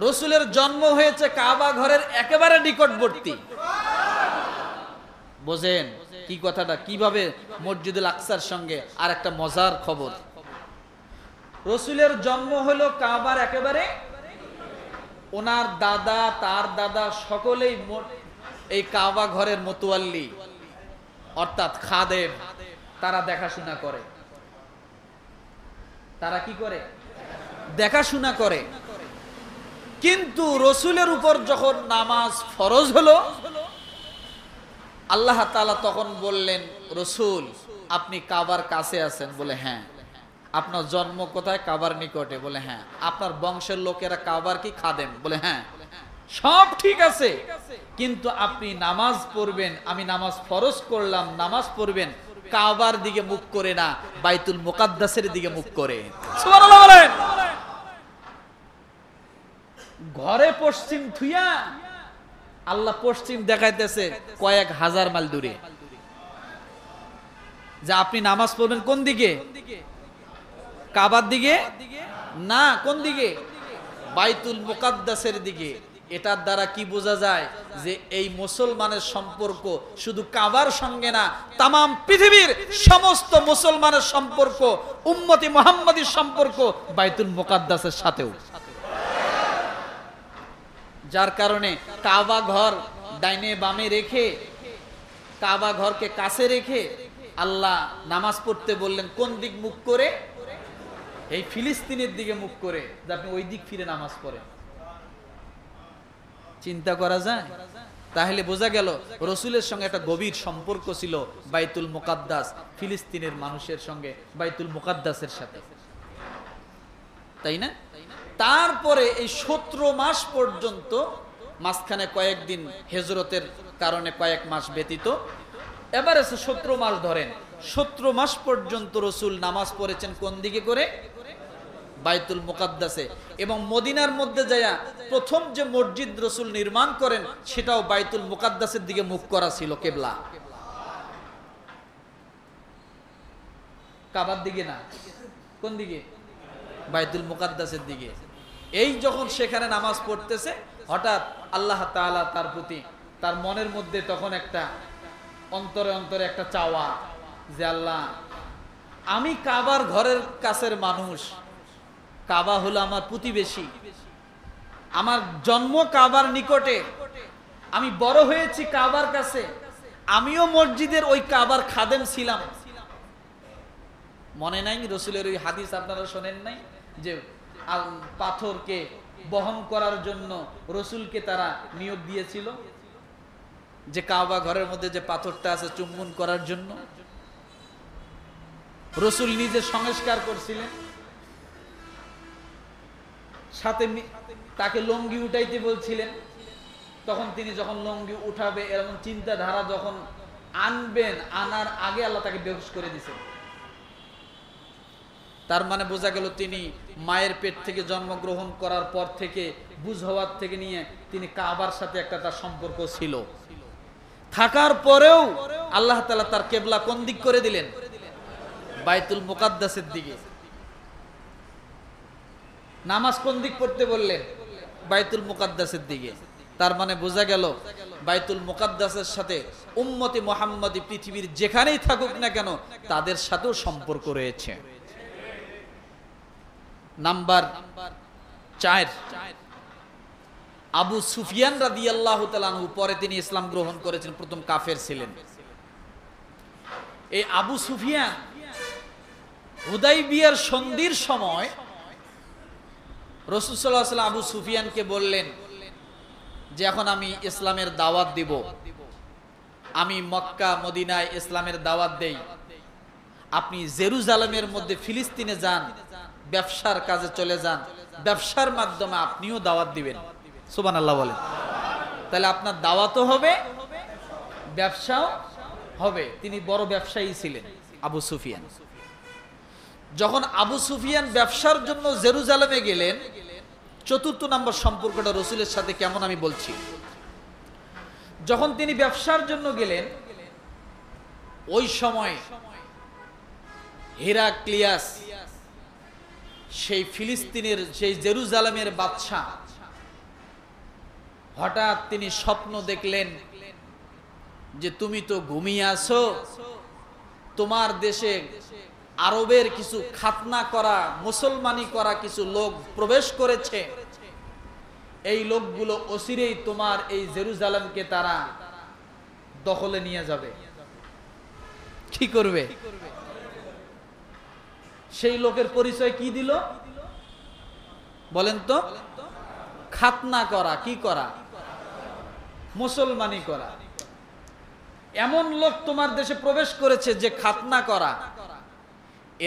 রাসূলের জন্ম হয়েছে কাবা ঘরের একেবারে নিকটবর্তী। বোঝেন কি কথাটা? কিভাবে মসজিদুল আকসার সঙ্গে আর একটা মজার খবর, রাসূলের জন্ম হলো কাবার একেবারে, ওনার দাদা, তার দাদা সকলেই এই কাবা ঘরের মুতাওয়াল্লি অর্থাৎ খাদেম, তারা দেখাশোনা করে। তারা কি করে? দেখাশোনা করে। কিন্তু রসুলের উপর যখন নামাজ ফরজ হলো, আল্লাহ তাআলা তখন বললেন, রসুল আপনি কাবার কাছে আছেন? বলে হ্যাঁ। আপনার জন্ম কোথায়? কাবার নিকটে। বলে হ্যাঁ। আপনার বংশের লোকেরা কাবার কি খাদেম? বলে হ্যাঁ। সব ঠিক আছে, কিন্তু আপনি নামাজ পড়বেন, আমি নামাজ ফরজ করলাম, নামাজ পড়বেন কাবার দিকে মুখ করে না, বাইতুল মুকাদ্দাসের দিকে মুখ করে। সুবহানাল্লাহ বলেন। ঘরে পশ্চিম থুইয়া আল্লাহ পশ্চিম দেখাইতেছে কয়েক হাজার মাইল দূরে, যে আপনি নামাজ পড়বেন কোন দিকে? কাবার দিকে না, কোন দিকে? বাইতুল মুকাদ্দাসের দিকে। এটার দ্বারা কি বোঝা যায়? যে এই মুসলমানের সম্পর্ক শুধু কাবার সঙ্গে না, তামাম পৃথিবীর সমস্ত মুসলমানের সম্পর্ক, উম্মতি মুহাম্মাদীর সম্পর্ক বাইতুল মুকাদ্দাসের সাথেও। যার কারণে কাবা ঘর ডাইনে বামে রেখে, কাবা ঘরকে কাছে রেখে আল্লাহ নামাজ পড়তে বললেন কোন দিক মুখ করে? এই ফিলিস্তিনের দিকে মুখ করে, যে আপনি ওই দিক ফিরে নামাজ পড়েন। চিন্তা করা যায়? তাহলে বোঝা গেল রসুলের সঙ্গে একটা গভীর সম্পর্ক ছিল বাইতুল মুকাদ্দাস, ফিলিস্তিনের মানুষের সঙ্গে বাইতুল মুকাদ্দাসের সাথে, তাই না? তারপরে এই 17 মাস পর্যন্ত, মাঝখানে কয়েকদিন হিজরতের কারণে কয়েক মাস ব্যতীত, এবার এসে 17 মাস ধরেন, 17 মাস পর্যন্ত রসুল নামাজ পড়েছেন কোন দিকে করে? বাইতুল মুকাদ্দাসে। এবং মদিনার মধ্যে যায়া প্রথম যে মসজিদ রসুল নির্মাণ করেন, সেটাও বাইতুল মুকাদ্দাসের দিকে মুখ করা ছিল, কিবলা কাবার দিকে না। কোন দিকে? বাইতুল মুকাদ্দাসের দিকে। এই যখন সেখানে নামাজ পড়তেছে, হঠাৎ আল্লাহ তাআলা তার প্রতি, তার মনের মধ্যে তখন একটা অন্তরে অন্তরে একটা চাওয়া, যে আল্লাহ, আমি কাবার ঘরের কাছের মানুষ, কাবা হলো আমার প্রতিবেশী, আমার জন্ম কাবার নিকটে, আমি বড় হয়েছি কাবার কাছে, আমিও মসজিদের ওই কাবার খাদেম ছিলাম। মনে নাই রসুলের ওই হাদিস আপনারা শোনেন নাই, যে পাথরকে বহন করার জন্য রসুলকে তারা নিয়োগ দিয়েছিল, যে কাবা ঘরের মধ্যে যে পাথরটা আছে চুম্বন করার জন্য রসুল নিজে সংস্কার করছিলেন। সাথে তাকে লঙ্গি উঠাইতে বলছিলেন, তখন তিনি যখন লঙ্গি উঠাবে এরকম চিন্তাধারা যখন আনবেন, আনার আগে আল্লাহ তাকে বেহুশ করে দিয়েছেন। তার মানে বোঝা গেল তিনি মায়ের পেট থেকে জন্মগ্রহণ করার পর থেকে, বুঝ হওয়ার থেকে নিয়ে তিনি কাবার সাথে একটা তার সম্পর্ক ছিল। থাকার পরেও আল্লাহ তাআলা তার কেবলা কোন দিক করে দিলেন? বাইতুল মুকাদ্দাসের দিকে। নামাজ কোন দিক পড়তে বললেন? বাইতুল মুকাদ্দাসের দিকে। তার মানে বোঝা গেল বাইতুল মুকাদ্দাসের সাথে উম্মতি মুহাম্মাদি পৃথিবীর যেখানেই থাকুক না কেন, তাদের সাথেও সম্পর্ক রয়েছে। নাম্বার 4, আবু সুফিয়ান রাদিয়াল্লাহু তাআলা আনহু, পরে তিনি ইসলাম গ্রহণ করেছেন, প্রথম কাফের ছিলেন। এই আবু সুফিয়ান হুদাইবিয়ার সন্ধির সময় রাসূল সাল্লাল্লাহু আলাইহি ওয়াসাল্লাম আবু সুফিয়ানকে বললেন যে এখন আমি ইসলামের দাওয়াত দিব, আমি মক্কা মদিনায় ইসলামের দাওয়াত দেই, আপনি জেরুজালেমের মধ্যে ফিলিস্তিনে যান, ব্যবসার কাজে চলে যান, ব্যবসার মাধ্যমে আপনিও দাওয়াত দিবেন। সুবহানাল্লাহ বলেন। তাহলে আপনার দাওয়াতও হবে, ব্যবসাও হবে। তিনি বড় ব্যবসায়ী ছিলেন আবু সুফিয়ান। যখন আবু সুফিয়ান ব্যবসার জন্য জেরুজালেমে গেলেন, 4র্থ নম্বর সম্পর্কটা রসুলের সাথে কেমন আমি বলছি। যখন তিনি ব্যবসার জন্য গেলেন, ওই সময় হেরাক্লিয়াস, সেই ফিলিস্তিনের, সেই জেরুজালেমের বাদশা, হঠাৎ তিনি স্বপ্ন দেখলেন যে তুমি তো ঘুমিয়ে আছো, তোমার দেশে আরবের কিছু খাতনা করা, মুসলমানি করা কিছু লোক প্রবেশ করেছে, এই লোকগুলো অচিরেই তোমার এই জেরুজালেমকে তারা দখলে নিয়ে যাবে। কি করবে? সেই লোকের পরিচয় কি দিল বলেন তো? খাতনা করা। কি করা? মুসলমানি করা। এমন লোক তোমার দেশে প্রবেশ করেছে যে খাতনা করা।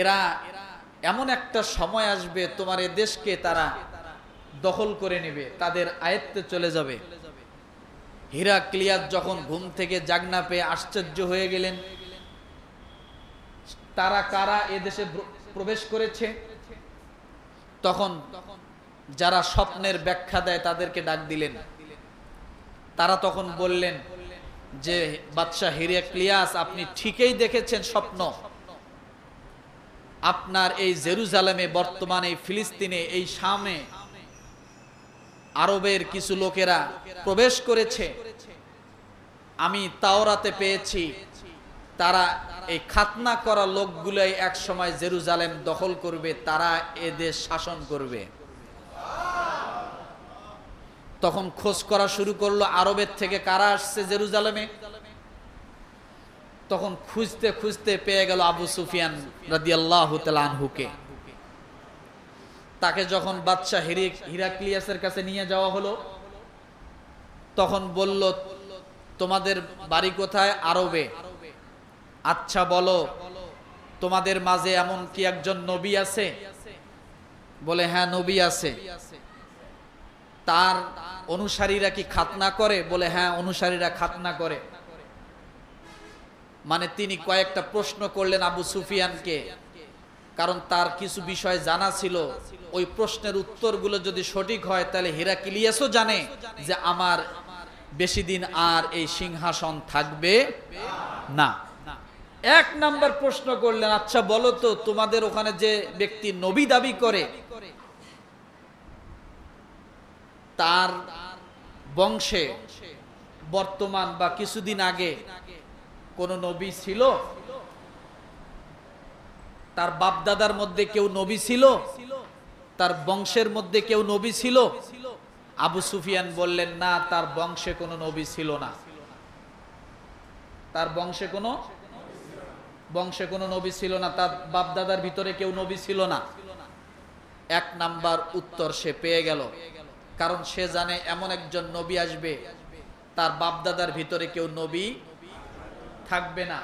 এরা এমন একটা সময় আসবে তোমার এ দেশকে তারা দখল করে নেবে, তাদের আয়ত্তে চলে যাবে। হিরাক্লিয়াস যখন ঘুম থেকে জাগনা পেয়ে আশ্চর্য হয়ে গেলেন, তারা কারা এ দেশে প্রবেশ করেছে। তখন যারা স্বপ্নের ব্যাখ্যা দেয় তাদেরকে ডাক দিলেন। তারা তখন বললেন যে বাদশাহ হিরাক্লিয়াস, আপনি ঠিকই দেখেছেন স্বপ্ন। আপনার এই জেরুজালেমে, বর্তমানে এই ফিলিস্তিনে, এই শামে আরবের কিছু লোকেরা প্রবেশ করেছে। আমি তাওরাতে পেয়েছি তারা এই খাতনা করা লোকগুলাই এক সময় জেরুজালেম দখল করবে, তারা এ দেশ শাসন করবে। তখন খোঁজ করা শুরু করলো আরবের থেকে কারা আসছে জেরুজালেমে। তখন খুঁজতে খুঁজতে পেয়ে গেল আবু সুফিয়ান রাদিয়াল্লাহু তাআলা আনহুকে। তাকে যখন বাদশাহ হিরাক্লিয়াসের কাছে নিয়ে যাওয়া হলো, তখন বলল, তোমাদের বাড়ি কোথায়? আরবে। আচ্ছা বলো, তোমাদের মাঝে এমন কি একজন নবী আছে? বলে হ্যাঁ, নবী আছে। তার অনুসারীরা কি খাতনা করে? বলে হ্যাঁ, অনুসারীরা খাতনা করে। মানে তিনি কয়েকটা প্রশ্ন করলেন আবু সুফিয়ানকে, কারণ তার কিছু বিষয় জানা ছিল। ওই প্রশ্নের উত্তরগুলো যদি সঠিক হয় তাহলে হিরাক্লিয়াসও জানে যে আমার বেশি দিন আর এই সিংহাসন থাকবে না। এক নাম্বার প্রশ্ন করলেন, আচ্ছা বলো তো, তোমাদের ওখানে যে ব্যক্তি নবী দাবি করে তার বংশে বর্তমান বা কিছুদিন আগে কোন নবী ছিল? তার বাপদাদার মধ্যে কেউ নবী ছিল? তার বংশের মধ্যে কেউ নবী ছিল? আবু সুফিয়ান বললেন, না, তার বংশে কোনো নবী ছিল না। তার বংশে কোনো নবী ছিল না, তার বাপদাদার ভিতরে কেউ নবী ছিল না। এক নাম্বার উত্তর সে পেয়ে গেল, কারণ সে জানে এমন একজন নবী আসবে তার বাপদাদার ভিতরে কেউ নবী থাকবে না।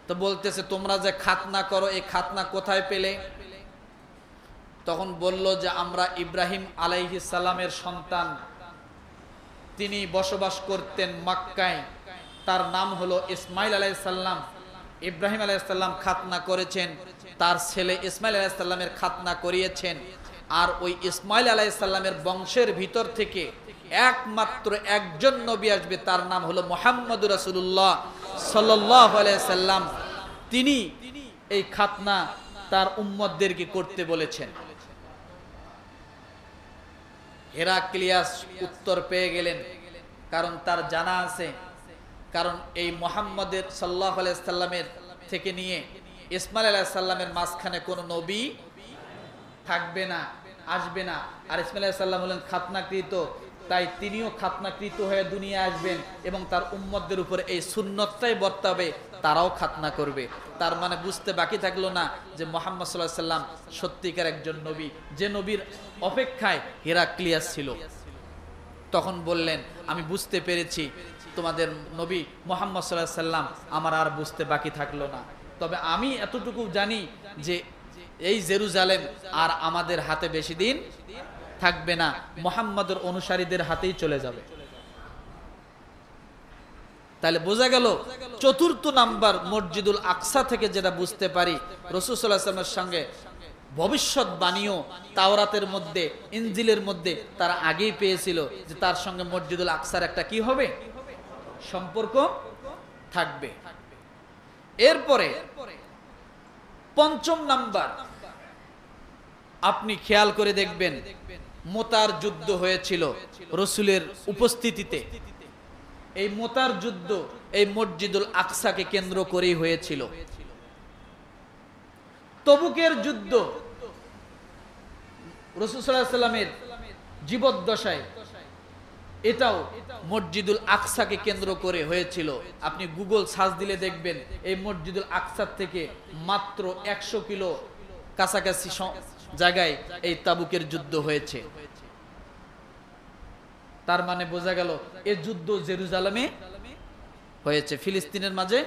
তো বলতেছে, তোমরা যে খাতনা করো, এই খাতনা কোথায় পেলে? তখন বলল যে আমরা ইব্রাহিম আলাইহিস সালামের সন্তান, তিনি বসবাস করতেন মক্কায়, তার নাম হলো ইসমাইল আলাইহিস সালাম। ইব্রাহিম আলাইহিস সালাম খাতনা করেছেন, তার ছেলে ইসমাইল আলাইহিস সালামের খাতনা করিয়েছেন। আর ওই ইসমাইল আলাইহিস সালামের বংশের ভিতর থেকে একমাত্র একজন নবী আসবে, তার নাম হলো মুহাম্মদুর রাসূলুল্লাহ সাল্লাল্লাহু আলাইহি সাল্লাম। তিনি এই খাতনা তার উম্মতদেরকে করতে বলেছেন। হিরাক্লিয়াস উত্তর পেয়ে গেলেন, কারণ তার জানা আছে, কারণ এই মুহাম্মদের সাল্লাল্লাহু আলাইহি সাল্লামের থেকে নিয়ে ইসমাইল আলাইহিস সালামের মাঝখানে কোনো নবী থাকবে না, আসবে না। আর ইসমাইল আলাইহিস সালাম হলেন খাতনাকৃত, তাই তিনিও খাতনাকৃত হয়ে দুনিয়া আসবেন এবং তার উম্মতদের উপরে এই সুন্নতটাই বর্তাবে, তারাও খাতনা করবে। তার মানে বুঝতে বাকি থাকলো না যে মুহাম্মদ সাল্লাল্লাহু আলাইহি সাল্লাম সত্যিকার একজন নবী, যে নবীর অপেক্ষায় হিরাক্লিয়াস ছিল। তখন বললেন, আমি বুঝতে পেরেছি তোমাদের নবী মুহাম্মদ সাল্লাল্লাহু আলাইহি সাল্লাম, আমার আর বুঝতে বাকি থাকলো না। তবে আমি এতটুকু জানি যে এই জেরুজালেম আর আমাদের হাতে বেশি দিন থাকবে না, মুহাম্মদের অনুসারীদের হাতেই চলে যাবে। তাহলে বোঝা গেল চতুর্থ নাম্বার মসজিদুল আকসা থেকে যেটা বুঝতে পারি, রাসূল সাল্লাল্লাহু আলাইহি ওয়াসাল্লামের সঙ্গে ভবিষ্যৎবাণীও তাওরাতের মধ্যে, ইনজিলের মধ্যে তারা আগেই পেয়েছিল যে তার সঙ্গে মসজিদুল আকসার একটা কি হবে, সম্পর্ক থাকবে। এরপরে পঞ্চম নাম্বার, আপনি খেয়াল করে দেখবেন মোতার যুদ্ধ হয়েছিল রাসূলের উপস্থিতিতে। এই মোতার যুদ্ধ এই মসজিদুল আকসাকে কেন্দ্র করেই হয়েছিল। তবুকের যুদ্ধ রাসূল সাল্লাল্লাহু আলাইহি ওয়াসাল্লামের জীবদ্দশায় এটাও মসজিদুল আকসাকে কেন্দ্র করে হয়েছিল। আপনি গুগল সার্চ দিলে দেখবেন এই মসজিদুল আকসার থেকে মাত্র 100 কিলো কাছাকাছি জায়গায় এই তাবুকের যুদ্ধ হয়েছে। তার মানে বোঝা গেল এই যুদ্ধ জেরুজালেমে হয়েছে, ফিলিস্তিনের মাঝে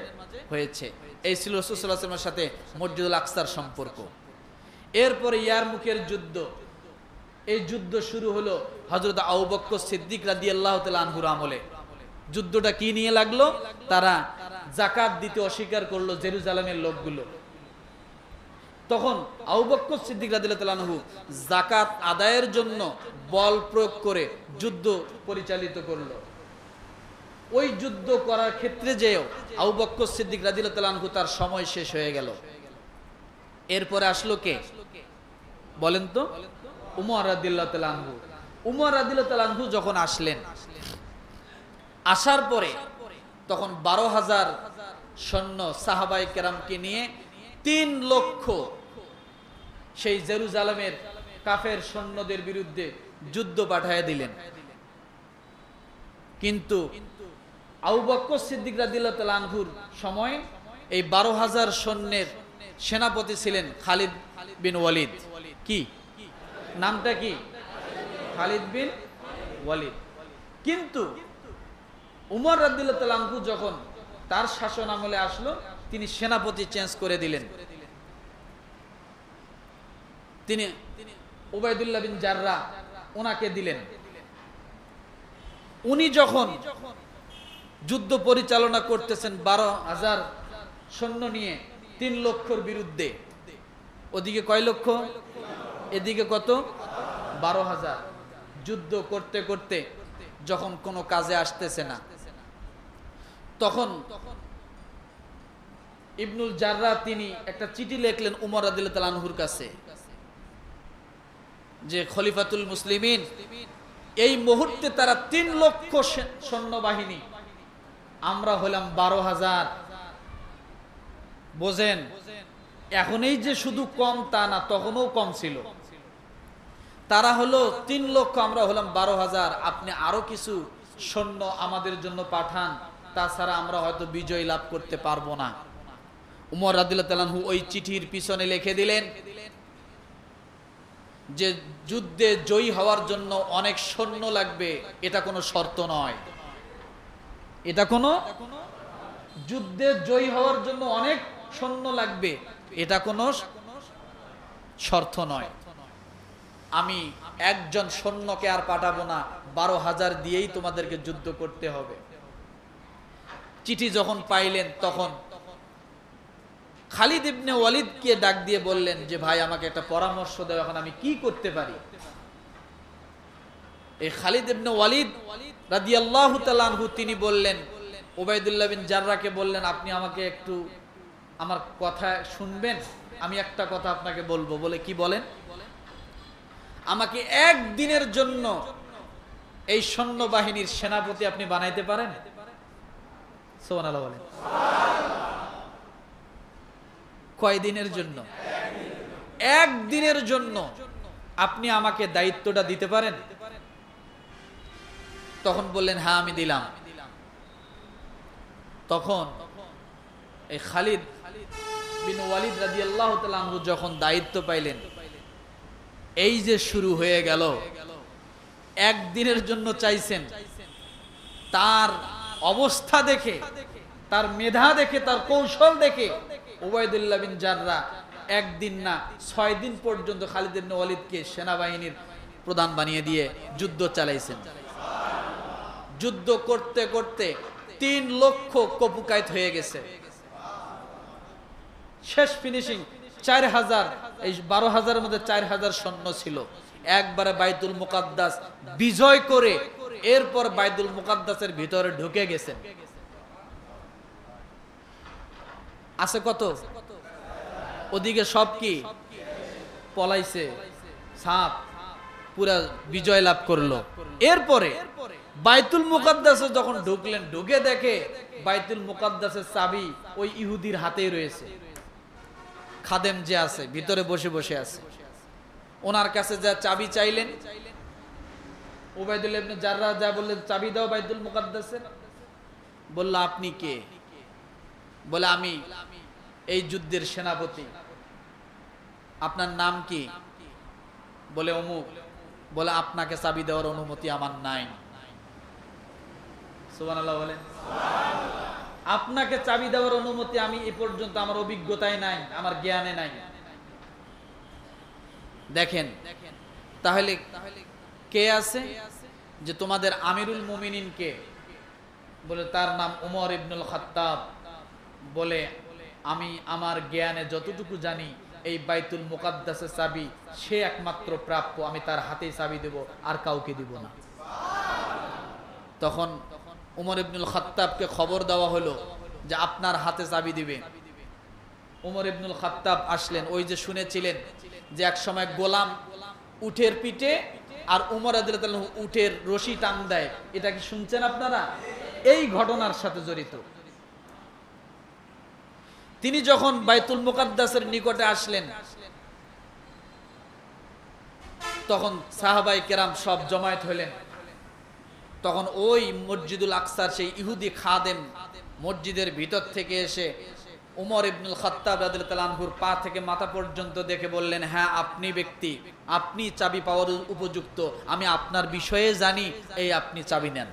হয়েছে। এই ছিল রাসূল সাল্লাল্লাহু আলাইহি ওয়াসাল্লামের সাথে মসজিদুল আকসার সম্পর্ক। এরপরে ইয়ারমুকের যুদ্ধ, এই যুদ্ধ শুরু হলো হযরত আবু বকর সিদ্দিক রাদিয়াল্লাহু তাআলা আনহুর আমলে। যুদ্ধটা কি নিয়ে লাগলো? তারা যাকাত দিতে অস্বীকার করলো জেরুজালেমের লোকগুলো। তখন আবু বকর সিদ্দিক রাদিয়াল্লাহু তাআলা আনহু যাকাত আদায়ের জন্য বল প্রয়োগ করে যুদ্ধ পরিচালিত করলো। ওই যুদ্ধ করার ক্ষেত্রে যেও আবু বকর সিদ্দিক রাদিয়াল্লাহু তাআলা আনহু তার সময় শেষ হয়ে গেল। এরপরে আসলো কে বলেন তো? উমর রাদিয়াল্লাহু তাআলা আনহু। উমর রাদিয়াল্লাহু তাআলা আনহু যখন আসলেন, আসার পরে তখন 12,000 সৈন্য সাহাবায়ে কেরামকে নিয়ে 3 লক্ষ সেই জেরুজালেমের কাফের সৈন্যদের বিরুদ্ধে যুদ্ধ পাঠিয়ে দিলেন। কিন্তু আবু বকর সিদ্দিক রাদিয়াল্লাহু তাআলা আনহুর সময় এই 12,000 সৈন্যের সেনাপতি ছিলেন খালিদ বিন ওয়ালিদ। কি নামটা? কি? খালিদ বিন ওয়ালিদ। কিন্তু উমর রাদিয়াল্লাহু তাআলা আনহু যখন তার শাসন আমলে আসলো, তিনি সেনাপতি চেঞ্জ করে দিলেন। তিনি উবাইদুল্লাহ বিন জাররাহ ওনাকে দিলেন। উনি যখন যুদ্ধ পরিচালনা করতেছেন 12,000 সৈন্য নিয়ে 3 লক্ষর বিরুদ্ধে, ওদিকে কয় লক্ষ, এদিকে কত? 12,000। যুদ্ধ করতে করতে যখন কোনো কাজে আসতেছে না, তখন ইবনুল জাররাহ তিনি একটা চিঠি লিখলেন উমর রাদিয়াল্লাহু তাআলা আনহুর কাছে যে খলিফাতুল মুসলিমিন, এই মুহূর্তে তারা 3 লক্ষ সৈন্যবাহিনী, আমরা হলাম 12,000। বোঝেন, এখন এই যে শুধু কম তা না, তখনও কম ছিল। তারা হলো 3 লক্ষ, আমরা হলাম 12,000। আপনি আরো কিছু সৈন্য আমাদের জন্য পাঠান, তাছাড়া আমরা হয়তো বিজয় লাভ করতে পারবো না। উমর রাদিয়াল্লাহু তাআলা আনহু ওই চিঠির পিছনে লিখে দিলেন যে যুদ্ধে জয়ী হওয়ার জন্য অনেক সৈন্য লাগবে, এটা কোনো শর্ত নয়। এটা কোনো যুদ্ধে জয়ী হওয়ার জন্য অনেক সৈন্য লাগবে, এটা কোনো শর্ত নয়। আমি একজন সৈন্যকে আর পাঠাবো না, 12,000 দিয়েই তোমাদেরকে যুদ্ধ করতে হবে। চিঠি যখন পাইলেন, তখন খালিদ ইবনে ওয়ালিদকে ডাক দিয়ে বললেন যে ভাই, আমাকে একটা পরামর্শ দাও, এখন আমি কি করতে পারি? এই খালিদ ইবনে ওয়ালিদ রাদিয়াল্লাহু তাআলা আনহু তিনি বললেন, উবাইদুল্লাহ বিন জাররাহকে বললেন, আপনি আমাকে একটু আমার কথা শুনবেন, আমি একটা কথা আপনাকে বলবো। বলে, কি বলেন? আমাকে একদিনের জন্য এই সৈন্যবাহিনীর সেনাপতি আপনি বানাইতে পারেন? সুবহানাল্লাহ বলেন। কয়দিনের জন্য? একদিনের জন্য আপনি আমাকে দায়িত্বটা দিতে পারেন? তখন বললেন, হ্যাঁ আমি দিলাম। তখন এই খালিদ বিন ওয়ালিদ রাদিয়াল্লাহু তাআলা আনহু যখন দায়িত্ব পাইলেন, এই যে শুরু হয়ে গেল, একদিনের জন্য চাইছেন, তার অবস্থা দেখে, তার মেধা দেখে, তার কৌশল দেখে উবাইদুল্লাহ বিন জাররাহ একদিন না 6 দিন পর্যন্ত খালিদ ইবনে ওয়ালিদকে সেনাবাহিনীর প্রধান বানিয়ে দিয়ে যুদ্ধ চালাইছেন। যুদ্ধ করতে করতে 3 লক্ষ কপুকায়ত হয়ে গেছে। শেষ ফিনিশিং 4,000, এই 12,000-এর মধ্যে 4,000 সৈন্য ছিল। একবারে বাইতুল মুকাদ্দাস বিজয় করে এরপর বাইতুল মুকাদ্দাসের ভিতরে ঢুকে গেছেন। আছে কত? ওদিকে সব কি পলাইছে, সাপ পুরা বিজয় লাভ করলো। এরপরে বাইতুল মুকাদ্দাসে যখন ঢুকলেন, ঢুকে দেখে বাইতুল মুকাদ্দাসের চাবি ওই ইহুদির হাতেই রয়েছে। খাদেম যে আছে ভিতরে বসে বসে আছে, ওনার কাছে যা চাবি চাইলেন, উবাইদুল্লাহ ইবনে জাররাহ যা বললেন, চাবি দাও বাইতুল মুকাদ্দাসের। বলল, আপনি কে? বলে, আমি এই যুদ্ধের সেনাপতি। আপনার নাম কি? বলে, অমুক। বলে, আপনাকে চাবি দেওয়ার অনুমতি আমার নাই। সুবহানাল্লাহ বলেন। আপনাকে চাবি দেওয়ার অনুমতি আমি এ পর্যন্ত আমার অভিজ্ঞতায় নাই, আমার জ্ঞানে নাই। দেখেন তাহলে কে আছে যে তোমাদের আমিরুল মুমিনিন কে? বলে, তার নাম উমর ইবনুল খাত্তাব। বলে, আমি আমার জ্ঞানে যতটুকু জানি এই বাইতুল মুকাদ্দাসের চাবি সে একমাত্র প্রাপ্য, আমি তার হাতেই চাবি দেব, আর কাউকে দিব না। তখন উমর ইবনুল খাত্তাবকে খবর দেওয়া হলো যে আপনার হাতে চাবি দিবে। উমর ইবনুল খাত্তাব আসলেন। ওই যে শুনেছিলেন যে এক সময় গোলাম উটের পিঠে আর উমর রাদিয়াল্লাহু তাআলা উটের রশি টান দেয়, এটা কি শুনছেন আপনারা? এই ঘটনার সাথে জড়িত। তিনি যখন বাইতুল মুকাদ্দাসের নিকটে আসলেন, তখন সাহাবায়ে কেরাম সব জমায়েত হলেন। তখন ওই মসজিদুল আকসার সেই ইহুদি খাদেম মসজিদের ভিতর থেকে এসে উমর ইবনুল খাত্তাব রাদিয়াল্লাহু তাআলা আনহুর পা থেকে মাথা পর্যন্ত দেখে বললেন, হ্যাঁ আপনি ব্যক্তি, আপনি চাবি পাওয়ার উপযুক্ত, আমি আপনার বিষয়ে জানি, এই আপনি চাবি নেন।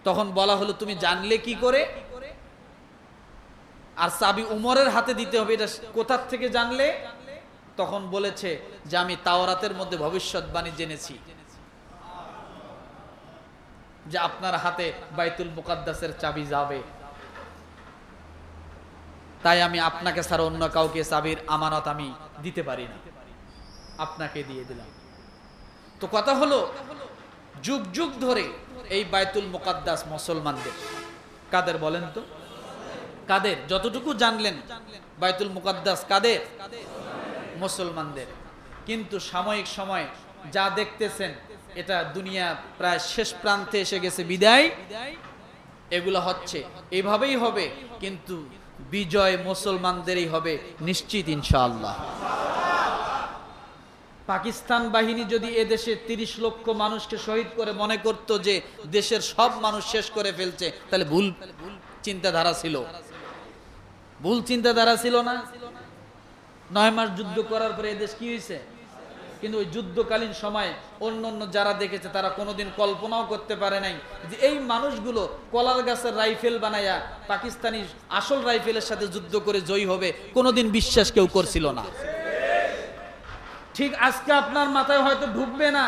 তখন বলা হলো, তুমি জানলে কি করে? আর চাবি উমরের হাতে দিতে হবে, এটা কোথা থেকে জানলে? তখন বলেছে যে আমি তাওরাতের মধ্যে ভবিষ্যৎবাণী জেনেছি যে আপনার হাতে বাইতুল মুকাদ্দাসের চাবি যাবে, তাই আমি আপনাকে ছাড়া অন্য কাউকে চাবির আমানত আমি দিতে পারি না, আপনাকে দিয়ে দিলাম। তো কথা হলো, যুগ যুগ ধরে এই বাইতুল মুকাদ্দাস মুসলমানদের। কাদের বলেন তো? কাদের? যতটুকু জানলেন বাইতুল মুকাদ্দাস কাদের? মুসলমানদের। কিন্তু সাময়িক সময় যা দেখতেছেন, এটা দুনিয়া প্রায় শেষ প্রান্তে এসে গেছে, বিদায় এগুলো হচ্ছে, এভাবেই হবে, কিন্তু বিজয় মুসলমানদেরই হবে নিশ্চিত ইনশাআল্লাহ। পাকিস্তান বাহিনী যদি এদেশে 30 লক্ষ মানুষকে শহীদ করে মনে করত যে দেশের সব মানুষ শেষ করে ফেলছে, তাহলে ভুল চিন্তাধারা ছিল। ভুল চিন্তাধারা ছিল না? 9 মাস যুদ্ধ করার পরে এদেশ কি হয়েছে? কিন্তু ওই যুদ্ধকালীন সময় অন্য যারা দেখেছে তারা কোনোদিন কল্পনাও করতে পারে নাই যে এই মানুষগুলো কলার গাছের রাইফেল বানায়া পাকিস্তানি আসল রাইফেলের সাথে যুদ্ধ করে জয়ী হবে, কোনোদিন বিশ্বাস কেউ করছিল না। ঠিক আজকে আপনার মাথায় হয়তো ঢুকবে না,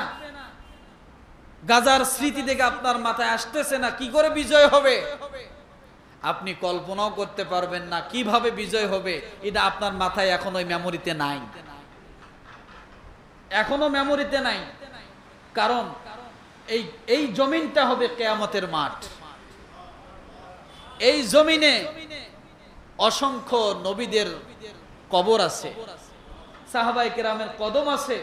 গাজার স্মৃতি দেখে আপনার মাথায় আসতেছে না কি করে বিজয় হবে। আপনি কল্পনাও করতে পারবেন না কিভাবে বিজয় হবে, এটা আপনার মাথায় এখন ওই মেমোরিতে নাই, এখনো মেমোরিতে নাই। কারণ এই জমিনটা হবে কিয়ামতের মাঠ। এই জমিনে অসংখ্য নবীদের কবর আছে, সাহাবায়ে কেরামের কদম আছে,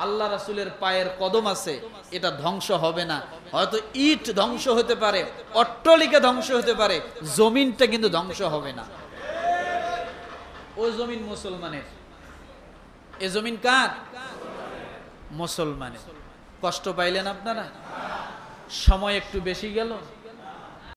আল্লাহ রাসূলের পায়ের কদম আছে। এটা ধ্বংস হবে না। হয়তো ইট ধ্বংস হতে পারে, অট্টালিকা ধ্বংস হতে পারে, জমিনটা কিন্তু ধ্বংস হবে না। ওই জমিন মুসলমানের। এ জমিন কার? মুসলমানের। কষ্ট পাইলেন আপনারা? সময় একটু বেশি গেল।